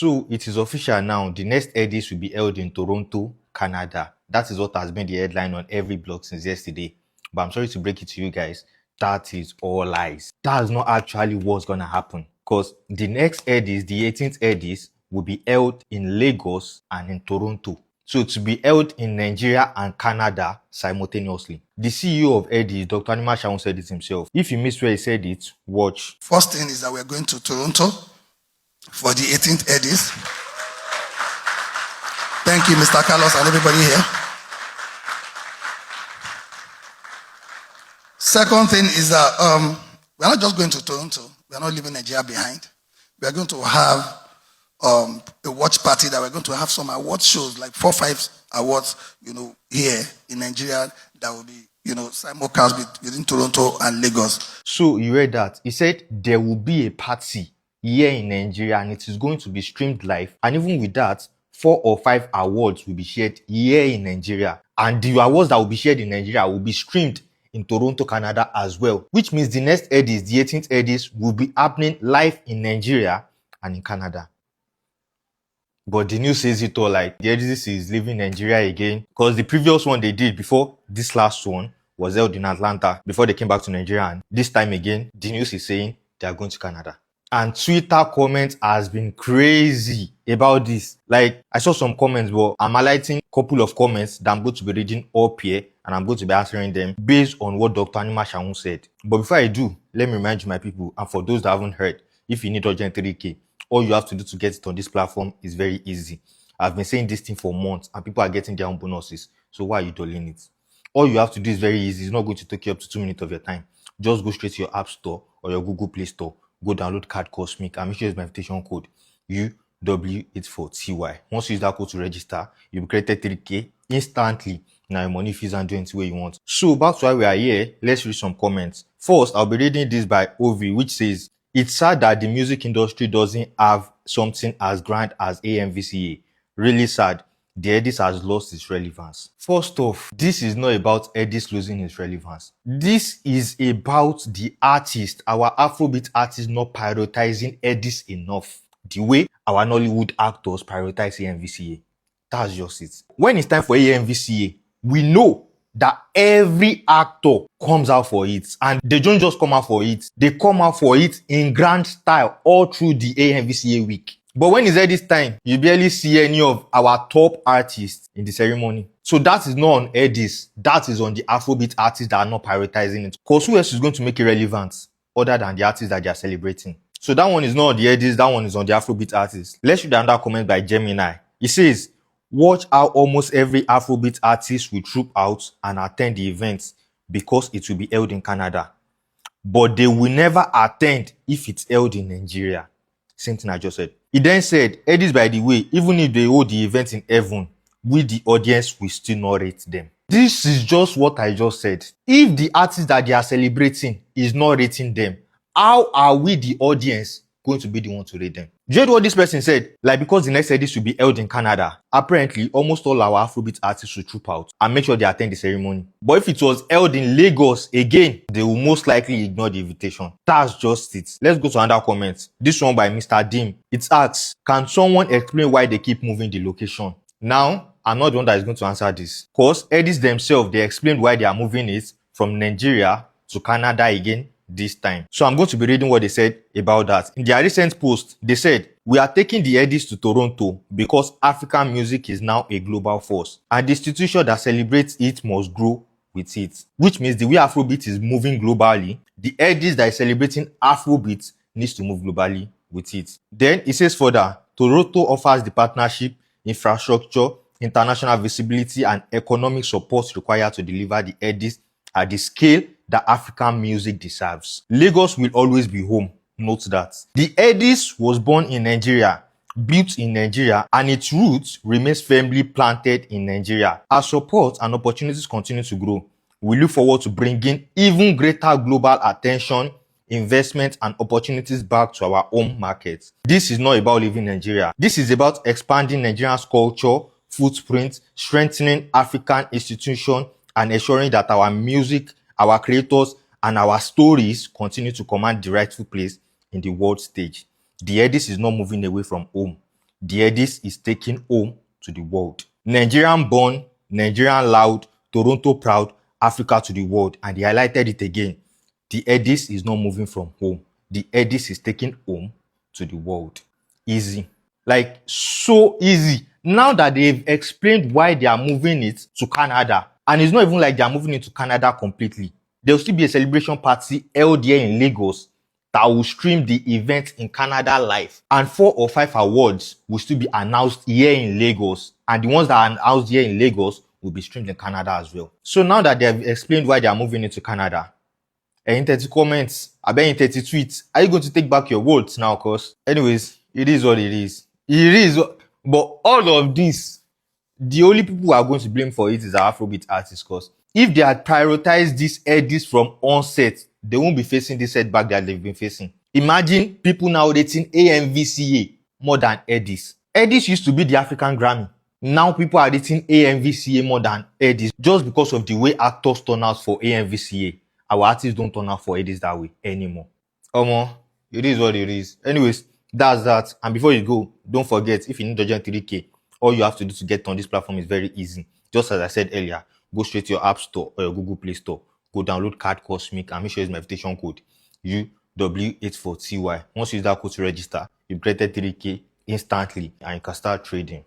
So it is official now. The next Headdies will be held in Toronto, Canada. That is what has been the headline on every blog since yesterday. But I'm sorry to break it to you guys. That is all lies. That is not actually what's gonna happen. Because the next Headdies, the 18th Headdies, will be held in Lagos and in Toronto. So to be held in Nigeria and Canada simultaneously. The CEO of Headdies, Dr. Anima Shaun, said it himself. If you missed where he said it, watch. First thing is that we're going to Toronto for the 18th Headdies. Thank you, Mr. Carlos, and everybody here. Second thing is that we're not just going to Toronto. We're not leaving Nigeria behind. We're going to have a watch party that we're going to have some award shows, like 4 or 5 awards, here in Nigeria that will be, simulcast within Toronto and Lagos. So you read that. He said there will be a party here in Nigeria and it is going to be streamed live. And even with that, 4 or 5 awards will be shared here in Nigeria. And the awards that will be shared in Nigeria will be streamed in Toronto, Canada as well. Which means the next Headdies, the 18th Headdies, will be happening live in Nigeria and in Canada. But the news says it all, like the Headdies is leaving Nigeria again. Because the previous one they did before this last one was held in Atlanta before they came back to Nigeria. And this time again, the news is saying they are going to Canada. And Twitter comments has been crazy about this. Like, I saw some comments, but I'm highlighting a couple of comments that I'm going to be reading up here and I'm going to be answering them based on what Dr. Anima Shaun said. But before I do, let me remind you, my people, and for those that haven't heard, if you need urgent 3K, all you have to do to get it on this platform is very easy. I've been saying this thing for months and people are getting their own bonuses. So why are you dulling it? All you have to do is very easy. It's not going to take you up to 2 minutes of your time. Just go straight to your App Store or your Google Play Store. Go download Card Cosmic and make sure it's my invitation code UW84TY. Once you use that code to register, you'll be created 3K instantly. Now your money fees and do anything where you want. So back to why we are here, let's read some comments. First, I'll be reading this by Ovi, which says, "It's sad that the music industry doesn't have something as grand as AMVCA. Really sad. The Headdies has lost its relevance." First off, this is not about Headdies losing its relevance. This is about the artist, our Afrobeat artists, not prioritizing Headdies enough. The way our Nollywood actors prioritize AMVCA. That's just it. When it's time for AMVCA, we know that every actor comes out for it, and they don't just come out for it, they come out for it in grand style all through the AMVCA week. But when it's Headdies time, you barely see any of our top artists in the ceremony. So that is not on Headdies, that is on the Afrobeat artists that are not prioritizing it. Because who else is going to make it relevant other than the artists that they are celebrating? So that one is not on the Headdies, that one is on the Afrobeat artists. Let's read another comment by Gemini. It says, "Watch how almost every Afrobeat artist will troop out and attend the event because it will be held in Canada. But they will never attend if it's held in Nigeria." Same thing I just said. He then said, "Headdies, by the way, even if they hold the event in heaven, we the audience will still not rate them." This is just what I just said. If the artist that they are celebrating is not rating them, how are we the audience going to be the one to rate them? Do you know what this person said? Like, because the next Headdies will be held in Canada, apparently almost all our Afrobeat artists will troop out and make sure they attend the ceremony. But if it was held in Lagos again, they will most likely ignore the invitation. That's just it. Let's go to another comment. This one by Mr. Dim. It asks, "Can someone explain why they keep moving the location?" Now, I'm not the one that is going to answer this. Because Headdies themselves, they explained why they are moving it from Nigeria to Canada again this time. So I'm going to be reading what they said about that. In their recent post, they said, "We are taking the Headdies to Toronto because African music is now a global force and the institution that celebrates it must grow with it." Which means the way Afrobeat is moving globally, the Headdies that is celebrating Afrobeat needs to move globally with it. Then it says further, "Toronto offers the partnership, infrastructure, international visibility and economic support required to deliver the Headdies at the scale that African music deserves. Lagos will always be home." Note that. The Headdies was born in Nigeria, built in Nigeria, and its roots remains firmly planted in Nigeria. As support and opportunities continue to grow, we look forward to bringing even greater global attention, investment, and opportunities back to our home markets. This is not about leaving Nigeria. This is about expanding Nigeria's culture, footprint, strengthening African institutions, and ensuring that our music, our creators, and our stories continue to command the rightful place in the world stage. The Headdies is not moving away from home. The Headdies is taking home to the world. Nigerian born, Nigerian loud, Toronto proud, Africa to the world. And they highlighted it again. The Headdies is not moving from home. The Headdies is taking home to the world. Easy. Like, so easy. Now that they've explained why they are moving it to Canada, and it's not even like they are moving it to Canada completely. There will still be a celebration party held here in Lagos that will stream the event in Canada live. And 4 or 5 awards will still be announced here in Lagos. And the ones that are announced here in Lagos will be streamed in Canada as well. So now that they have explained why they are moving into Canada, in 30 comments, I bet in 30 tweets, are you going to take back your words now? Cause anyways, it is what it is. It is. But all of this, the only people who are going to blame for it is our Afrobeat artists. Cause if they had prioritized these Headdies from onset, they won't be facing this setback that they've been facing. Imagine people now rating AMVCA more than Headdies. Headdies used to be the African Grammy. Now people are rating AMVCA more than Headdies just because of the way actors turn out for AMVCA. Our artists don't turn out for Headdies that way anymore. It is what it is. Anyways, that's that. And before you go, don't forget, if you need Urgent 3K, all you have to do to get on this platform is very easy. Just as I said earlier, go straight to your App Store or your Google Play Store. Go download Card Cosmic and make sure you use my invitation code UW84TY. Once you use that code to register, you get 3K instantly and you can start trading.